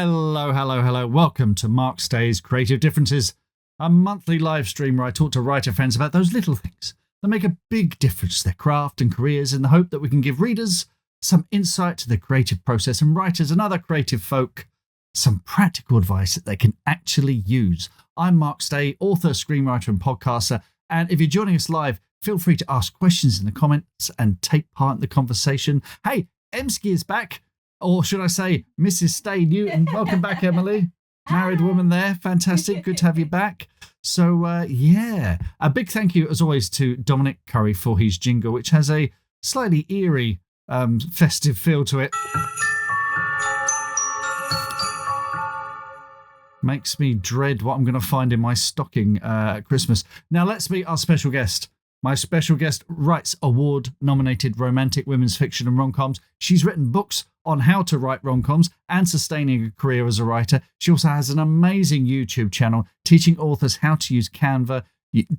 Hello, hello, hello. Welcome to Mark Stay's Creative Differences, a monthly live stream where I talk to writer friends about those little things that make a big difference to their craft and careers in the hope that we can give readers some insight to the creative process and writers and other creative folk some practical advice that they can actually use. I'm Mark Stay, author, screenwriter and podcaster, and if you're joining us live, feel free to ask questions in the comments and take part in the conversation. Hey, Emski is back. Or should I say, Mrs. Stay Newton. Welcome back, Emily. Married woman there. Fantastic. Good to have you back. So, a big thank you, as always, to Dominic Currie for his jingle, which has a slightly eerie, festive feel to it. Makes me dread what I'm going to find in my stocking at Christmas. Now, let's meet our special guest. My special guest writes award-nominated romantic women's fiction and rom-coms. She's written books on how to write rom-coms and sustaining a career as a writer. She also has an amazing YouTube channel teaching authors how to use Canva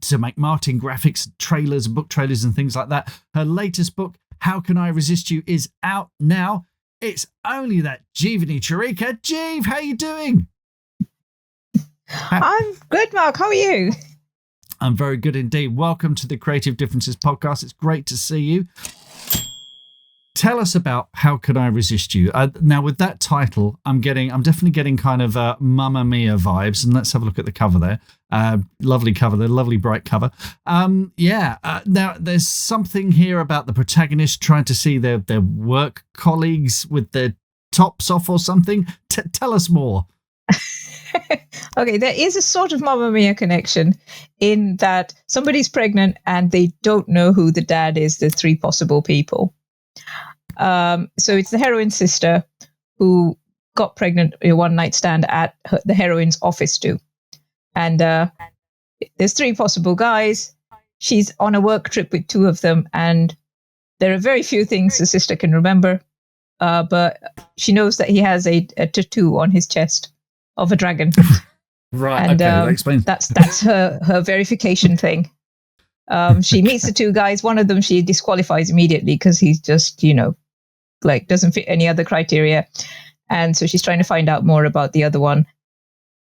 to make marketing graphics, trailers, book trailers and things like that. Her latest book, How Can I Resist You, is out now. It's only that Jeevani Charika. Jeev, how are you doing? I'm good, Mark. How are you? I'm very good indeed. Welcome to the Creative Differences podcast. It's great to see you. Tell us about How Can I Resist You? Now, with that title, I'm definitely getting kind of Mamma Mia vibes. And let's have a look at the cover there. Lovely cover there, lovely bright cover. Now, there's something here about the protagonist trying to see their work colleagues with their tops off or something. Tell us more. Okay, there is a sort of Mamma Mia connection in that somebody's pregnant and they don't know who the dad is, the three possible people. So it's the heroine's sister who got pregnant in a one-night stand at the heroine's office too. And there's three possible guys. She's on a work trip with two of them, and there are very few things the sister can remember. But she knows that he has a tattoo on his chest of a dragon. Right, and, okay, that explains. That's her verification thing. She meets the two guys. One of them she disqualifies immediately because he's just, doesn't fit any other criteria. And so she's trying to find out more about the other one.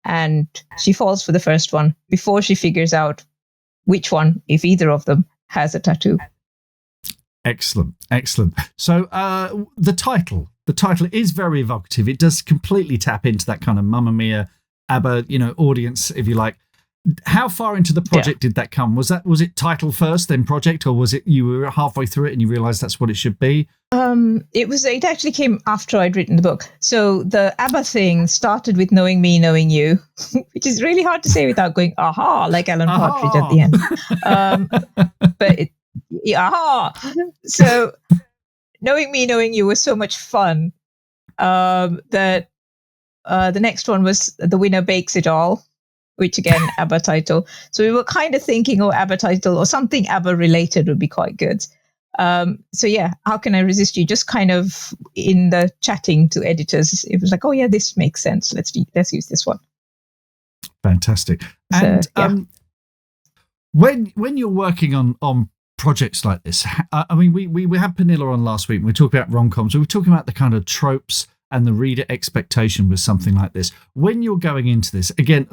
And she falls for the first one before she figures out which one, if either of them, has a tattoo. Excellent. So the title is very evocative. It does completely tap into that kind of Mamma Mia, ABBA, audience, if you like. How far into the project did that come? Was it title first, then project, or was it you were halfway through it and you realised that's what it should be? It actually came after I'd written the book. So the ABBA thing started with Knowing Me, Knowing You, which is really hard to say without going aha, like Alan Partridge at the end. So Knowing Me, Knowing You was so much fun that the next one was The Winner Bakes It All, which again, ABBA title. So we were kind of thinking, ABBA title or something ABBA related would be quite good. How Can I Resist You? Just kind of in the chatting to editors, it was like, this makes sense. Let's use this one. Fantastic. And when you're working on projects like this, we had Pernilla on last week and we talked about rom-coms. We were talking about the kind of tropes and the reader expectation with something like this. When you're going into this, again,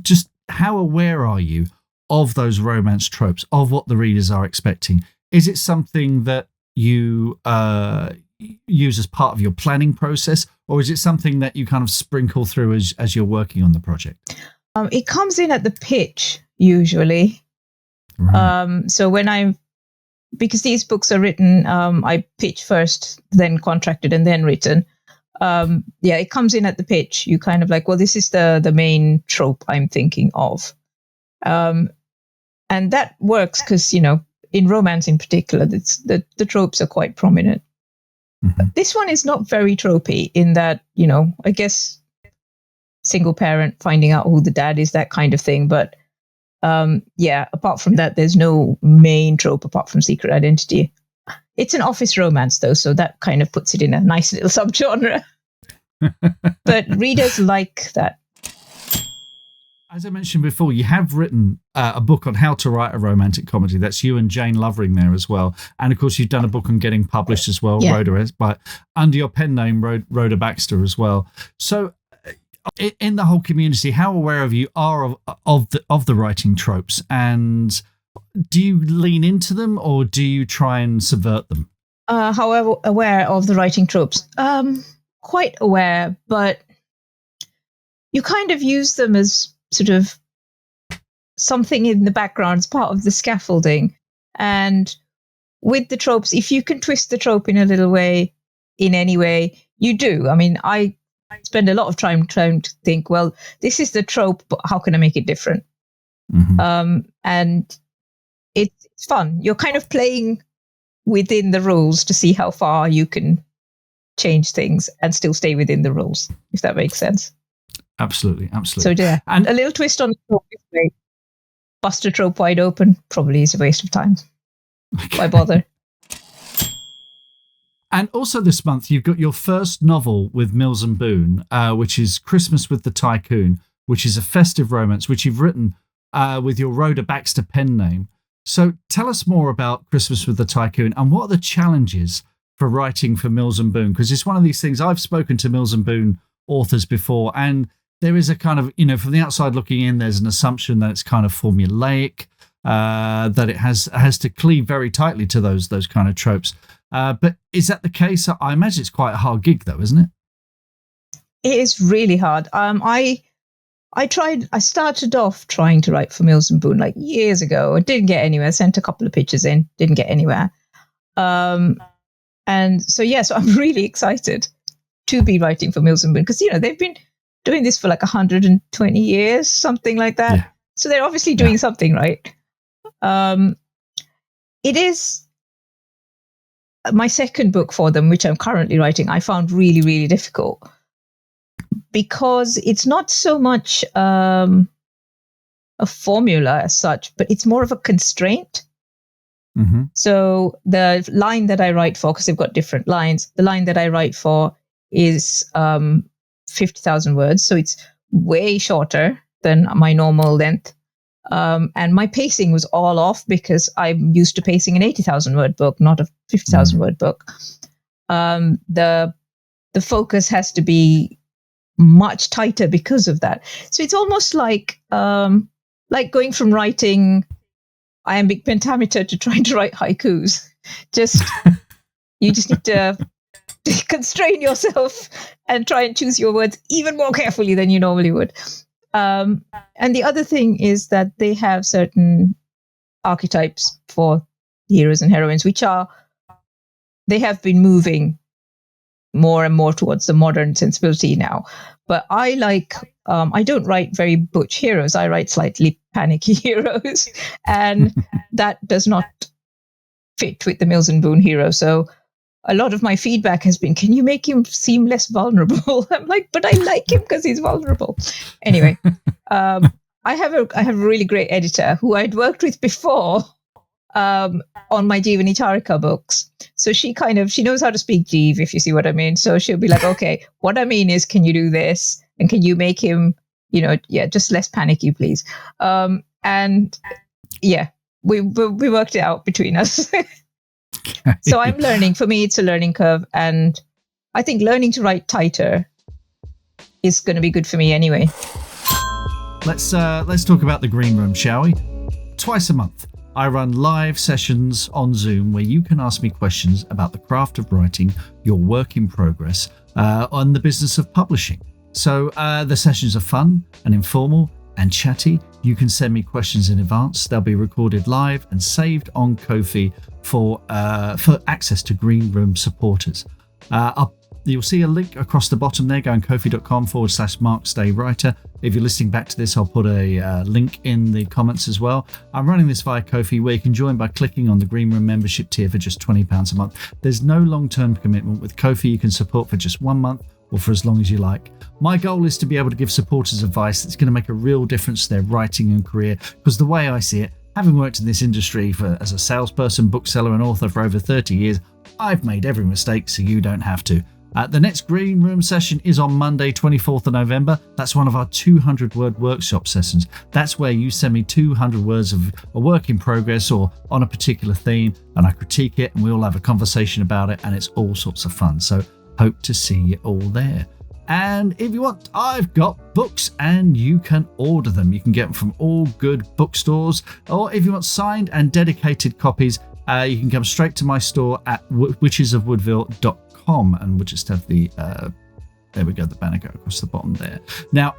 just how aware are you of those romance tropes, of what the readers are expecting? Is it something that you use as part of your planning process, or is it something that you kind of sprinkle through as you're working on the project? It comes in at the pitch, usually. Right. Because these books are written, I pitch first, then contracted, and then written. It comes in at the pitch. You kind of like, this is the main trope I'm thinking of. And that works because, in romance in particular, the tropes are quite prominent. Mm-hmm. This one is not very tropey in that, I guess single parent finding out who the dad is, that kind of thing. But apart from that, there's no main trope apart from secret identity. It's an office romance, though, so that kind of puts it in a nice little subgenre. But readers like that. As I mentioned before, you have written a book on how to write a romantic comedy. That's you and Jane Lovering there as well. And of course, you've done a book on getting published as well, Rhoda, but under your pen name, Rhoda Baxter as well. So in the whole community, how aware of you are of the writing tropes, and do you lean into them or do you try and subvert them? However, aware of the writing tropes, quite aware, but you kind of use them as sort of something in the background as part of the scaffolding. And with the tropes, if you can twist the trope in a little way, in any way, you do. I mean, I spend a lot of time trying to think, well, this is the trope, but how can I make it different? Mm-hmm. And it's fun. You're kind of playing within the rules to see how far you can change things and still stay within the rules, if that makes sense. Absolutely. So yeah, and a little twist on the trope is great. Bust a trope wide open probably is a waste of time. Okay. Why bother? And also this month, you've got your first novel with Mills and Boon, which is Christmas with the Tycoon, which is a festive romance, which you've written with your Rhoda Baxter pen name. So tell us more about Christmas with the Tycoon and what are the challenges for writing for Mills and Boon? Because it's one of these things, I've spoken to Mills and Boon authors before, and there is a kind of, from the outside looking in, there's an assumption that it's kind of formulaic, that it has to cleave very tightly to those kind of tropes. But is that the case? I imagine it's quite a hard gig, though, isn't it? It is really hard. I started off trying to write for Mills and Boon like years ago and didn't get anywhere. Sent a couple of pitches in, didn't get anywhere. And so I'm really excited to be writing for Mills and Boon because they've been doing this for like 120 years, something like that. Yeah. So they're obviously doing something right. It is my second book for them, which I'm currently writing. I found really, really difficult because it's not so much a formula as such, but it's more of a constraint. Mm-hmm. So the line that I write for, because they've got different lines, the line that I write for is 50,000 words. So it's way shorter than my normal length. And my pacing was all off because I'm used to pacing an 80,000 word book, not a 50,000 word book. The focus has to be much tighter because of that. So it's almost like going from writing iambic pentameter to trying to write haikus. You just need to constrain yourself and try and choose your words even more carefully than you normally would. And the other thing is that they have certain archetypes for heroes and heroines, they have been moving more and more towards the modern sensibility now. But I don't write very butch heroes. I write slightly panicky heroes. And that does not fit with the Mills and Boon hero. So a lot of my feedback has been, can you make him seem less vulnerable? I'm like, but I like him because he's vulnerable. Anyway, I have a really great editor who I'd worked with before on my Jeevani Charika books. So she knows how to speak Jeev, if you see what I mean. So she'll be like, okay, what I mean is, can you do this? And can you make him, just less panicky, please? We worked it out between us. So I'm learning. For me, it's a learning curve. And I think learning to write tighter is going to be good for me anyway. Let's talk about the green room, shall we? Twice a month, I run live sessions on Zoom where you can ask me questions about the craft of writing, your work in progress, on the business of publishing. So the sessions are fun and informal and chatty. You can send me questions in advance. They'll be recorded live and saved on Ko-fi for access to Green Room supporters. You'll see a link across the bottom there, going kofi.com/MarkStayWriter. If you're listening back to this, I'll put a link in the comments as well. I'm running this via Ko-fi, where you can join by clicking on the Green Room membership tier for just £20 a month. There's no long-term commitment. With Ko-fi, you can support for just 1 month or for as long as you like. My goal is to be able to give supporters advice that's going to make a real difference to their writing and career, because the way I see it, having worked in this industry as a salesperson, bookseller and author for over 30 years, I've made every mistake so you don't have to. The next Green Room session is on Monday, 24th of November. That's one of our 200-word workshop sessions. That's where you send me 200 words of a work in progress or on a particular theme, and I critique it, and we all have a conversation about it, and it's all sorts of fun. So hope to see you all there. And if you want, I've got books and you can order them. You can get them from all good bookstores. Or if you want signed and dedicated copies, you can come straight to my store at witchesofwoodville.com. And we'll just have the, there we go, the banner go across the bottom there. Now,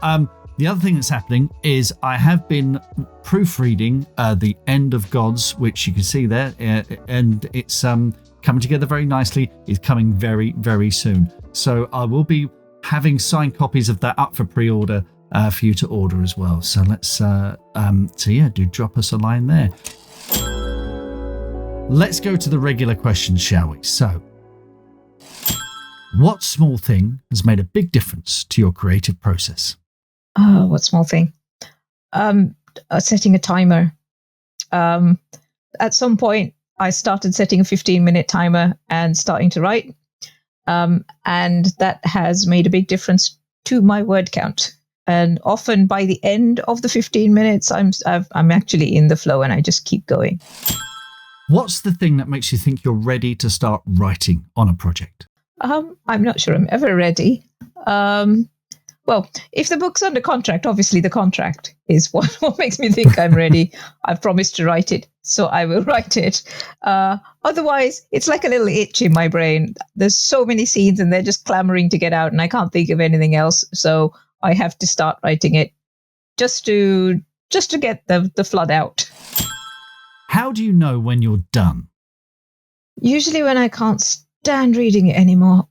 the other thing that's happening is I have been proofreading The End of Gods, which you can see there, and it's coming together very nicely. It's coming very, very soon. So I will be having signed copies of that up for pre-order for you to order as well. So let's, do drop us a line there. Let's go to the regular questions, shall we? So, what small thing has made a big difference to your creative process? Oh, what small thing? Setting a timer. At some point, I started setting a 15-minute timer and starting to write. And that has made a big difference to my word count. And often by the end of the 15 minutes, I'm actually in the flow and I just keep going. What's the thing that makes you think you're ready to start writing on a project? I'm not sure I'm ever ready. Well, if the book's under contract, obviously the contract is what makes me think I'm ready. I've promised to write it, so I will write it. Otherwise, it's like a little itch in my brain. There's so many scenes and they're just clamoring to get out and I can't think of anything else. So I have to start writing it just to get the flood out. How do you know when you're done? Usually when I can't stand reading it anymore.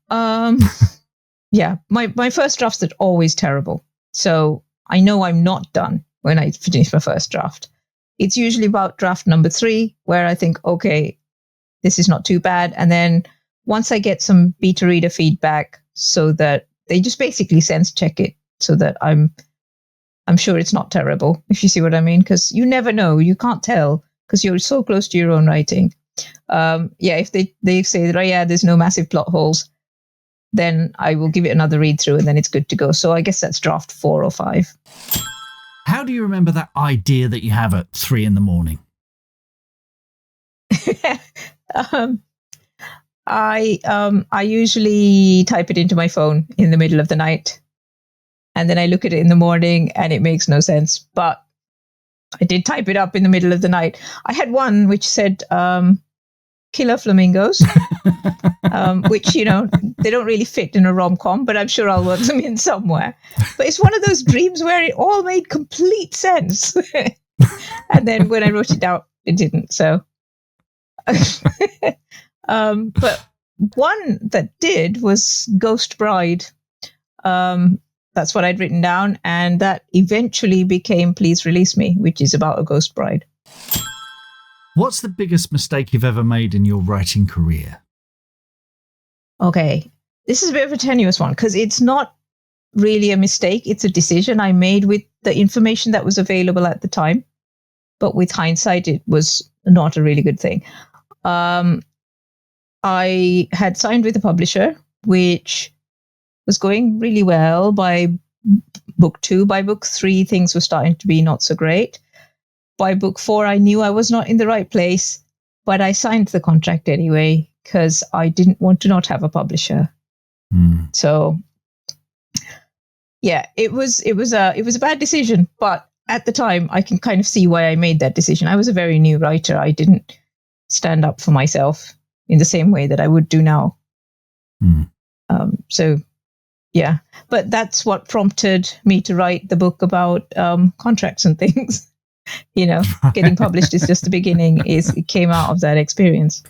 Yeah, my first drafts are always terrible. So I know I'm not done when I finish my first draft. It's usually about draft number 3 where I think, okay, this is not too bad. And then once I get some beta reader feedback so that they just basically sense check it so that I'm sure it's not terrible, if you see what I mean, because you never know. You can't tell because you're so close to your own writing. If they say that, oh, yeah, there's no massive plot holes, then I will give it another read through and then it's good to go. So I guess that's draft 4 or 5. How do you remember that idea that you have at 3 a.m? I usually type it into my phone in the middle of the night. And then I look at it in the morning and it makes no sense. But I did type it up in the middle of the night. I had one which said, killer flamingos, which, they don't really fit in a rom-com, but I'm sure I'll work them in somewhere. But it's one of those dreams where it all made complete sense. And then when I wrote it out, it didn't. So, but one that did was Ghost Bride. That's what I'd written down. And that eventually became Please Release Me, which is about a ghost bride. What's the biggest mistake you've ever made in your writing career? Okay, this is a bit of a tenuous one because it's not really a mistake. It's a decision I made with the information that was available at the time. But with hindsight, it was not a really good thing. I had signed with a publisher, which was going really well by book 2. By book 3, things were starting to be not so great. By book 4, I knew I was not in the right place, but I signed the contract anyway because I didn't want to not have a publisher. So, yeah, it was a bad decision. But at the time, I can kind of see why I made that decision. I was a very new writer. I didn't stand up for myself in the same way that I would do now. So, yeah, but that's what prompted me to write the book about contracts and things. Getting published is just the beginning. It came out of that experience.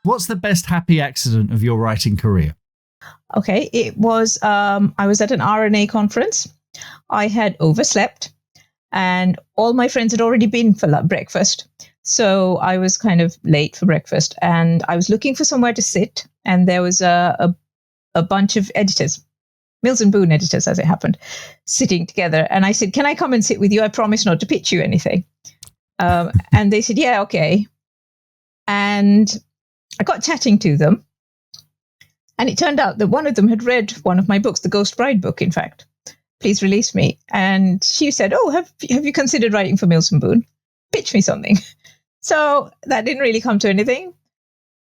What's the best happy accident of your writing career? Okay, it was, I was at an RNA conference. I had overslept and all my friends had already been for breakfast. So I was kind of late for breakfast and I was looking for somewhere to sit. And there was a bunch of editors, Mills and Boon editors, as it happened, sitting together. And I said, can I come and sit with you? I promise not to pitch you anything. And they said, yeah, okay. And I got chatting to them. And it turned out that one of them had read one of my books, the Ghost Bride book, in fact, Please Release Me. And she said, oh, have you considered writing for Mills and Boon? Pitch me something. So that didn't really come to anything.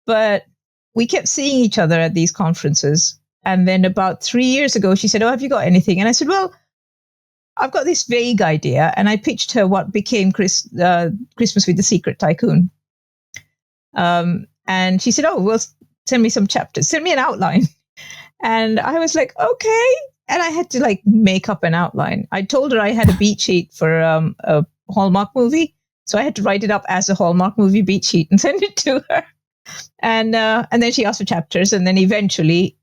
But we kept seeing each other at these conferences. And then about 3 years ago, she said, "Oh, have you got anything?" And I said, "Well, I've got this vague idea." And I pitched her what became Christmas with the Secret Tycoon. And she said, "Oh, well, send me some chapters, send me an outline." And I was like, "Okay." And I had to like make up an outline. I told her I had a beat sheet for a Hallmark movie. So I had to write it up as a Hallmark movie beat sheet and send it to her. And then she asked for chapters. And then eventually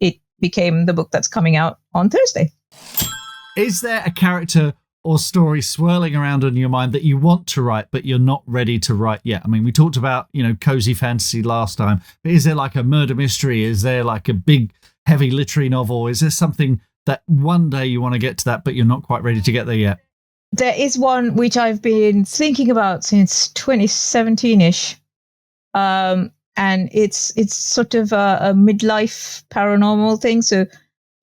it became the book that's coming out on Thursday. Is there a character or story swirling around in your mind that you want to write, but you're not ready to write yet? I mean, we talked about, cozy fantasy last time, but is there like a murder mystery? Is there like a big, heavy literary novel? Is there something that one day you want to get to that, but you're not quite ready to get there yet? There is one which I've been thinking about since 2017-ish. And it's sort of a midlife paranormal thing. So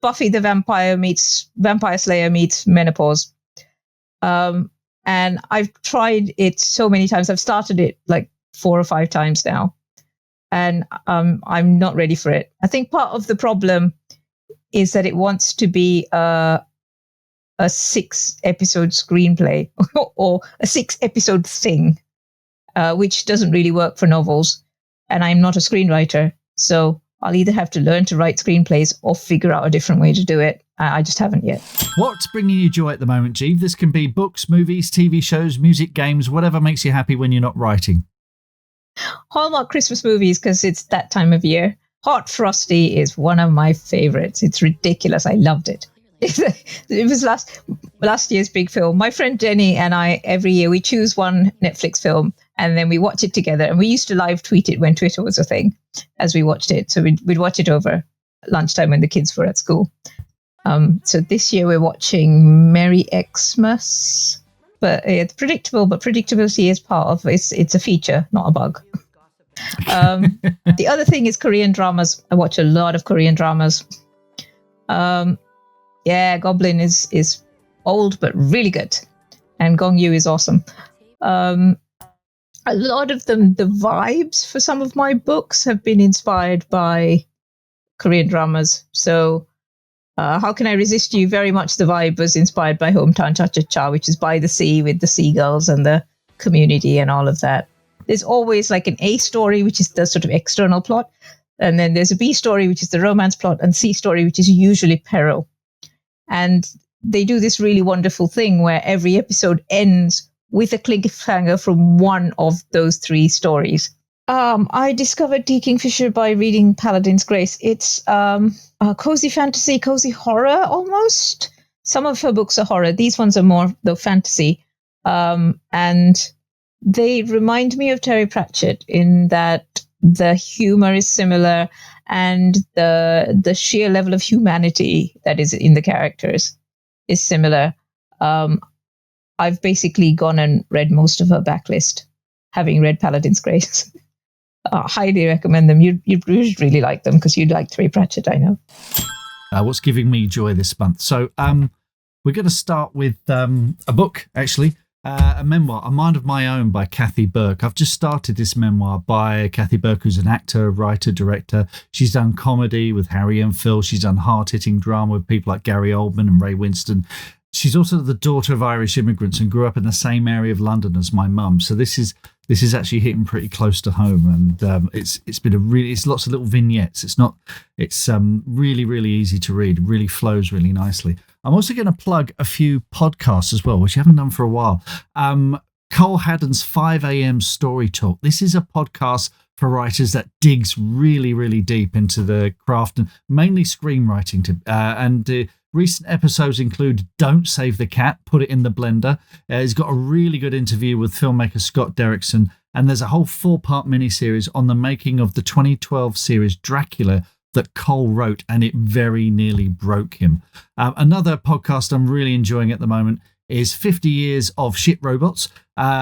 Buffy the Vampire Slayer meets menopause. And I've tried it so many times. I've started it like 4 or 5 times now. And I'm not ready for it. I think part of the problem is that it wants to be a 6-episode screenplay or a 6-episode thing, which doesn't really work for novels. And I'm not a screenwriter. So I'll either have to learn to write screenplays or figure out a different way to do it. I just haven't yet. What's bringing you joy at the moment, Jeeve? This can be books, movies, TV shows, music, games, whatever makes you happy when you're not writing. Hallmark Christmas movies, because it's that time of year. Hot Frosty is one of my favorites. It's ridiculous. I loved it. It was last year's big film. My friend Jenny and I, every year, we choose one Netflix film and then we watch it together. And we used to live tweet it when Twitter was a thing as we watched it. So we'd watch it over lunchtime when the kids were at school. So this year we're watching Merry Xmas. But it's predictable, but predictability is part of it. It's a feature, not a bug. The other thing is Korean dramas. I watch a lot of Korean dramas. Goblin is old but really good, and Gong Yoo is awesome. A lot of them, the vibes for some of my books have been inspired by Korean dramas. So How Can I Resist You? Very much the vibe was inspired by Hometown Cha-Cha-Cha, which is by the sea with the seagulls and the community and all of that. There's always like an A story, which is the sort of external plot. And then there's a B story, which is the romance plot, and C story, which is usually peril. And they do this really wonderful thing where every episode ends with a cliffhanger from one of those 3 stories. I discovered D. Kingfisher by reading Paladin's Grace. It's a cozy fantasy, cozy horror almost. Some of her books are horror. These ones are more, though, fantasy. And they remind me of Terry Pratchett in that the humor is similar and the sheer level of humanity that is in the characters is similar. I've basically gone and read most of her backlist, having read Paladin's Grace. Highly recommend them. You'd really like them because you like Terry Pratchett, I know. What's giving me joy this month? So we're going to start with a book, actually. A memoir, A Mind of My Own by Kathy Burke. I've just started this memoir by Kathy Burke, who's an actor, writer, director. She's done comedy with Harry and Phil. She's done hard-hitting drama with people like Gary Oldman and Ray Winston. She's also the daughter of Irish immigrants and grew up in the same area of London as my mum. So this is actually hitting pretty close to home, and it's been it's lots of little vignettes. It's really, really easy to read. It really flows really nicely. I'm also going to plug a few podcasts as well, which I haven't done for a while. Cole Haddon's 5 a.m. Story Talk. This is a podcast for writers that digs really, really deep into the craft and mainly screenwriting. Recent episodes include Don't Save the Cat, Put It in the Blender. He's got a really good interview with filmmaker Scott Derrickson. And there's a whole 4-part miniseries on the making of the 2012 series Dracula that Cole wrote, and it very nearly broke him. Another podcast I'm really enjoying at the moment is 50 Years of Shit Robots.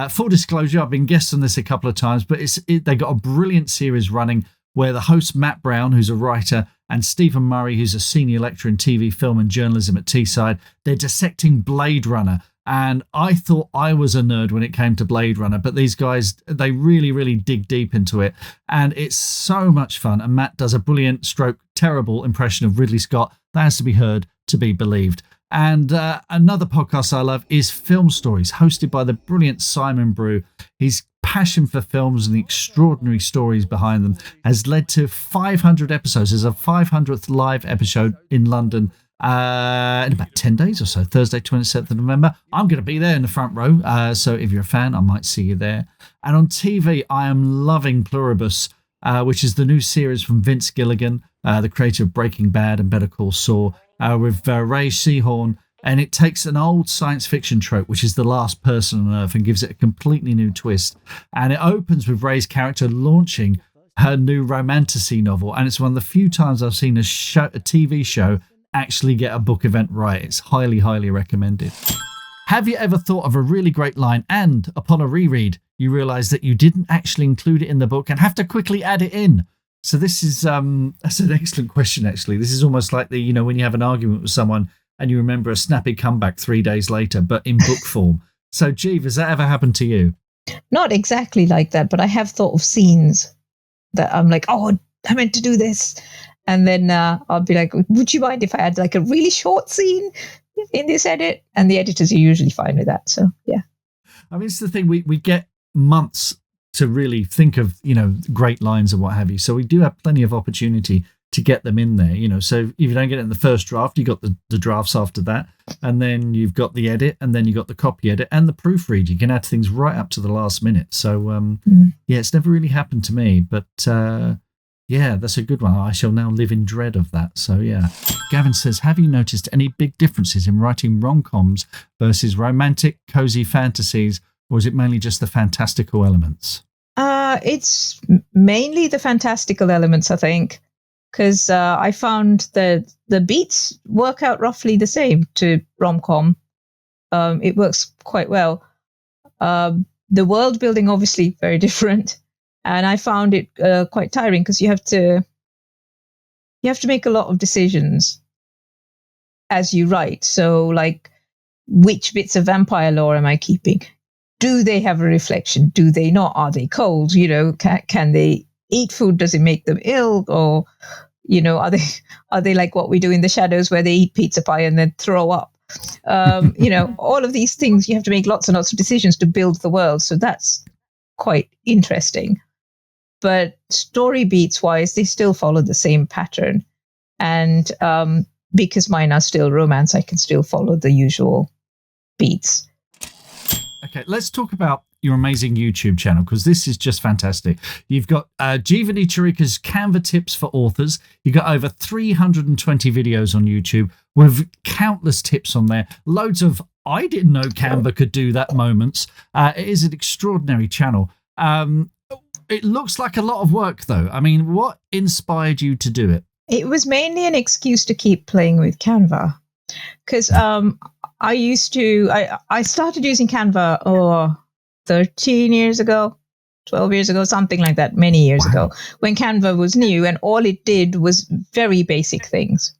Full disclosure, I've been guest on this a couple of times, but they got a brilliant series running where the host Matt Brown, who's a writer, and Stephen Murray, who's a senior lecturer in TV, film and journalism at Teesside, they're dissecting Blade Runner. And I thought I was a nerd when it came to Blade Runner, but these guys, they really, really dig deep into it. And it's so much fun. And Matt does a brilliant stroke terrible impression of Ridley Scott. That has to be heard to be believed. And another podcast I love is Film Stories, hosted by the brilliant Simon Brew. His passion for films and the extraordinary stories behind them has led to 500 episodes. There's a 500th live episode in London in about 10 days or so, Thursday, 27th of November. I'm going to be there in the front row. So if you're a fan, I might see you there. And on TV, I am loving Pluribus, which is the new series from Vince Gilligan, the creator of Breaking Bad and Better Call Saul, with Ray Seahorn. And it takes an old science fiction trope, which is the last person on Earth, and gives it a completely new twist. And it opens with Ray's character launching her new romantasy novel. And it's one of the few times I've seen a TV show actually get a book event right. It's highly, highly recommended. Have you ever thought of a really great line and, upon a reread, you realise that you didn't actually include it in the book and have to quickly add it in? So this is that's an excellent question, actually. This is almost like when you have an argument with someone and you remember a snappy comeback 3 days later, but in book form. So, Jeev, has that ever happened to you? Not exactly like that, but I have thought of scenes that I'm like, oh, I meant to do this. And then I'll be like, would you mind if I had like a really short scene in this edit? And the editors are usually fine with that. So, yeah. I mean, it's the thing, we get months to really think of, great lines and what have you. So we do have plenty of opportunity to get them in there, So if you don't get it in the first draft, you got the drafts after that. And then you've got the edit, and then you got the copy edit and the proofread. You can add things right up to the last minute. So, it's never really happened to me. But, yeah, that's a good one. I shall now live in dread of that. So, yeah. Gavin says, have you noticed any big differences in writing rom-coms versus romantic, cozy fantasies, or is it mainly just the fantastical elements? It's mainly the fantastical elements, I think, because I found that the beats work out roughly the same to rom-com. It works quite well. The world building, obviously, very different. And I found it quite tiring because you have to make a lot of decisions as you write. So, like, which bits of vampire lore am I keeping? Do they have a reflection? Do they not? Are they cold? Can they eat food? Does it make them ill? Or, are they like what we do in the shadows where they eat pizza pie and then throw up? All of these things, you have to make lots and lots of decisions to build the world. So that's quite interesting. But story beats wise, they still follow the same pattern. And because mine are still romance, I can still follow the usual beats. Okay, let's talk about your amazing YouTube channel, because this is just fantastic. You've got Jeevani Charika's Canva tips for authors. You've got over 320 videos on YouTube with countless tips on there. Loads of I didn't know Canva could do that moments. It is an extraordinary channel. It looks like a lot of work, though. I mean, what inspired you to do it? It was mainly an excuse to keep playing with Canva. Because I started using Canva 13 years ago, 12 years ago, something like that, many years ago, when Canva was new, and all it did was very basic things.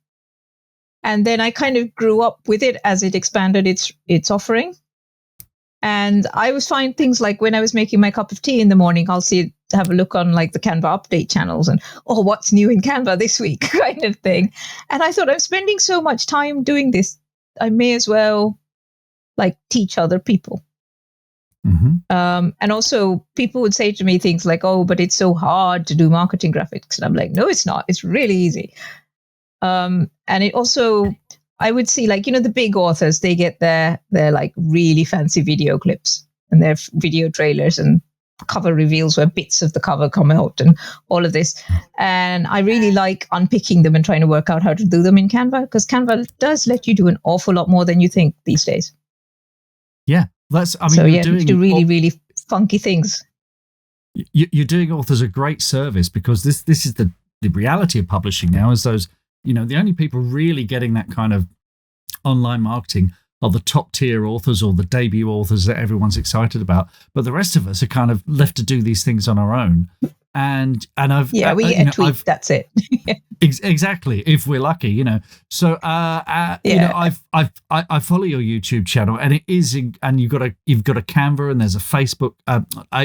And then I kind of grew up with it as it expanded its offering. And I was finding things like when I was making my cup of tea in the morning, I'll have a look on like the Canva update channels and, what's new in Canva this week kind of thing. And I thought, I'm spending so much time doing this, I may as well like teach other people. Mm-hmm. And also people would say to me things like, but it's so hard to do marketing graphics. And I'm like, no, it's not. It's really easy. And it also, I would see like, the big authors, they get their like really fancy video clips and their video trailers and cover reveals where bits of the cover come out and all of this. And I really like unpicking them and trying to work out how to do them in Canva, because Canva does let you do an awful lot more than you think these days. Yeah. You do really, really funky things. You're doing authors a great service, because this is the reality of publishing now, is those, the only people really getting that kind of online marketing are the top tier authors or the debut authors that everyone's excited about. But the rest of us are kind of left to do these things on our own. And we get a tweet. That's it. Exactly, if we're lucky, So I follow your YouTube channel, and it is, and you've got a Canva, and there's a Facebook.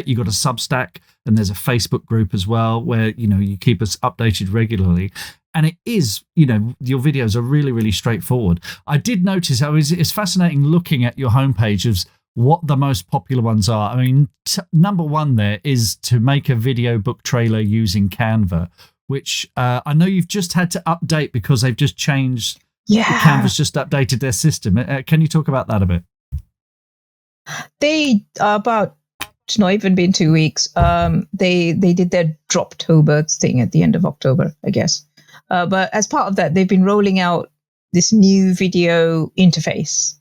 You got a Substack, and there's a Facebook group as well where you keep us updated regularly. And it is, your videos are really, really straightforward. I did notice, it's fascinating looking at your homepage of what the most popular ones are. I mean, number one there is to make a video book trailer using Canva, which I know you've just had to update because they've just changed. Yeah. Canva's just updated their system. Can you talk about that a bit? They it's not even been 2 weeks. They did their Droptober thing at the end of October, I guess. But as part of that, they've been rolling out this new video interface,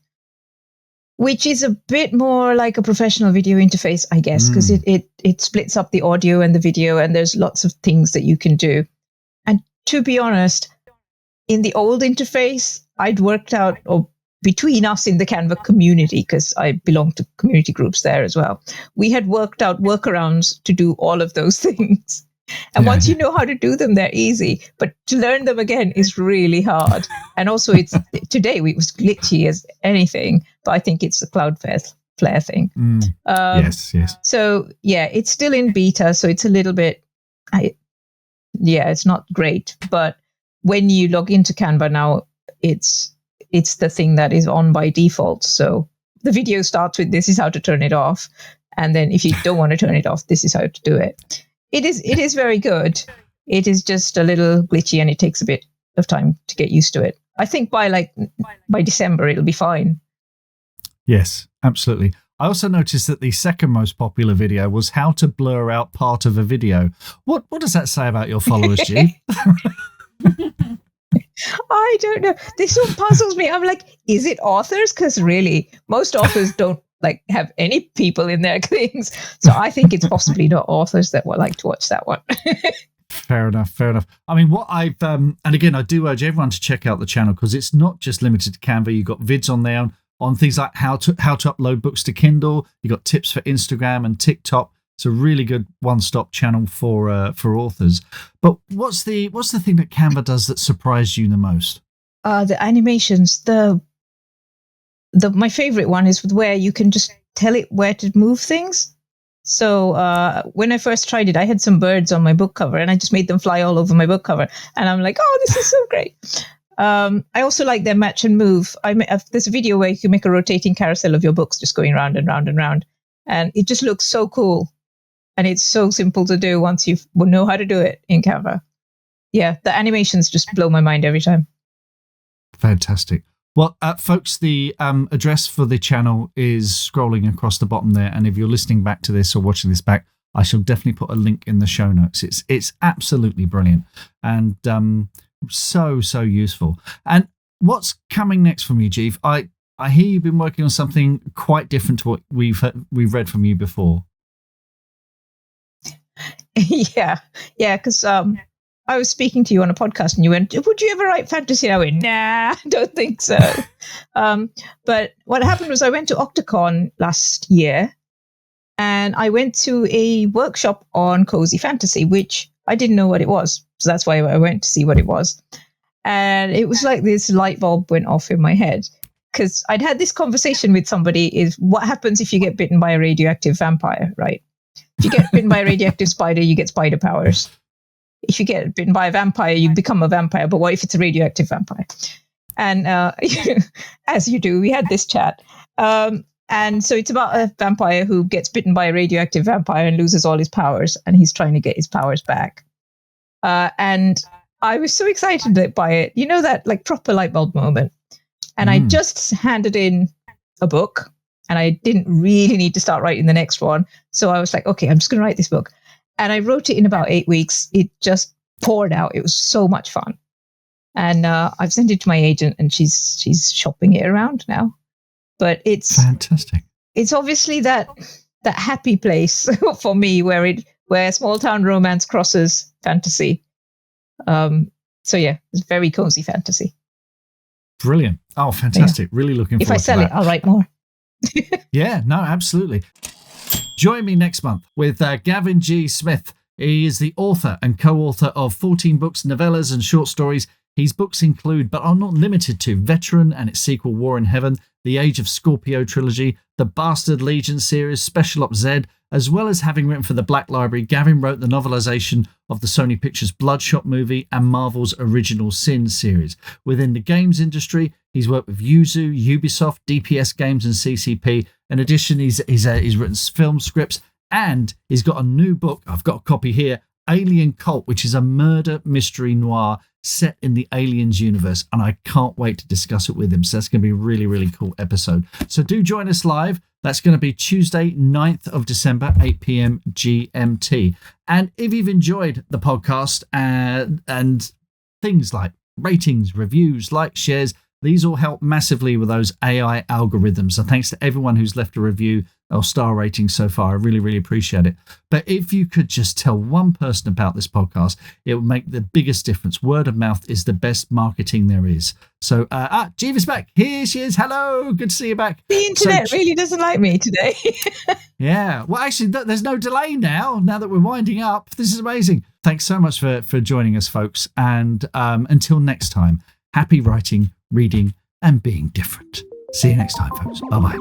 which is a bit more like a professional video interface, I guess, because it splits up the audio and the video, and there's lots of things that you can do. And to be honest, in the old interface, I'd worked out, or between us in the Canva community, because I belong to community groups there as well, we had worked out workarounds to do all of those things. And once you know how to do them, they're easy. But to learn them again is really hard. And also, today it was glitchy as anything, but I think it's the Cloudflare thing. Yes. So, yeah, it's still in beta, so it's a little bit, it's not great. But when you log into Canva now, it's the thing that is on by default. So the video starts with, this is how to turn it off. And then if you don't want to turn it off, this is how to do it. It is very good. It is just a little glitchy, and it takes a bit of time to get used to it. I think by December, it'll be fine. Yes, absolutely. I also noticed that the second most popular video was how to blur out part of a video. What does that say about your followers, Jeeve? I don't know. This one puzzles me. I'm like, is it authors? Because really, most authors don't have any people in their things. So I think it's possibly not authors that would like to watch that one. Fair enough. I mean, what I've, and again, I do urge everyone to check out the channel, because it's not just limited to Canva. You've got vids on there on things like how to upload books to Kindle. You've got tips for Instagram and TikTok. It's a really good one-stop channel for authors. But what's the thing that Canva does that surprised you the most? The animations. My favorite one is where you can just tell it where to move things. So when I first tried it, I had some birds on my book cover, and I just made them fly all over my book cover. And I'm like, oh, this is so great. I also like their match and move. There's a video where you can make a rotating carousel of your books just going round and round and round. And it just looks so cool. And it's so simple to do once you know how to do it in Canva. Yeah, the animations just blow my mind every time. Fantastic. Well, folks, the address for the channel is scrolling across the bottom there. And if you're listening back to this or watching this back, I shall definitely put a link in the show notes. It's absolutely brilliant and so useful. And what's coming next from you, Jeeve? I hear you've been working on something quite different to what we've read from you before. Yeah, because I was speaking to you on a podcast and you went, would you ever write fantasy? And I went, nah, don't think so. But what happened was I went to Octocon last year, and I went to a workshop on cozy fantasy, which I didn't know what it was. So that's why I went to see what it was. And it was like this light bulb went off in my head, because I'd had this conversation with somebody, is what happens if you get bitten by a radioactive vampire, right? If you get bitten by a radioactive spider, you get spider powers. If you get bitten by a vampire, you become a vampire. But what if it's a radioactive vampire? And as you do, we had this chat. And so it's about a vampire who gets bitten by a radioactive vampire and loses all his powers. And he's trying to get his powers back. And I was so excited by it. You know, that like proper light bulb moment. And I just handed in a book. And I didn't really need to start writing the next one. So I was like, okay, I'm just going to write this book. And I wrote it in about 8 weeks. It just poured out. It was so much fun. And I've sent it to my agent, and she's shopping it around now. But it's fantastic. It's obviously that happy place for me where small town romance crosses fantasy. So yeah, it's very cozy fantasy. Brilliant. Oh, fantastic. Yeah. Really looking forward to that. If I sell it, I'll write more. Yeah, no, absolutely. Join me next month with Gavin G. Smith. He is the author and co-author of 14 books, novellas and short stories. His books include, but are not limited to, Veteran and its sequel War in Heaven, the Age of Scorpio trilogy, the Bastard Legion series, Special Ops Z, as well as having written for the Black Library. Gavin wrote the novelisation of the Sony Pictures Bloodshot movie and Marvel's original Sin series. Within the games industry, he's worked with Yuzu, Ubisoft, DPS Games and CCP. In addition, he's written film scripts, and he's got a new book, I've got a copy here, Alien Cult, which is a murder mystery noir set in the Aliens universe, and I can't wait to discuss it with him. So that's going to be a really, really cool episode. So do join us live. That's going to be Tuesday, 9th of December, 8 p.m. GMT. And if you've enjoyed the podcast and things like ratings, reviews, likes, shares, these all help massively with those AI algorithms. So thanks to everyone who's left a review or star rating so far. I really, really appreciate it. But if you could just tell one person about this podcast, it would make the biggest difference. Word of mouth is the best marketing there is. So, Jeeva's back. Here she is. Hello. Good to see you back. The internet really doesn't like me today. Yeah. Well, actually, there's no delay now that we're winding up. This is amazing. Thanks so much for joining us, folks. And until next time, happy writing, reading, and being different. See you next time, folks. Bye-bye.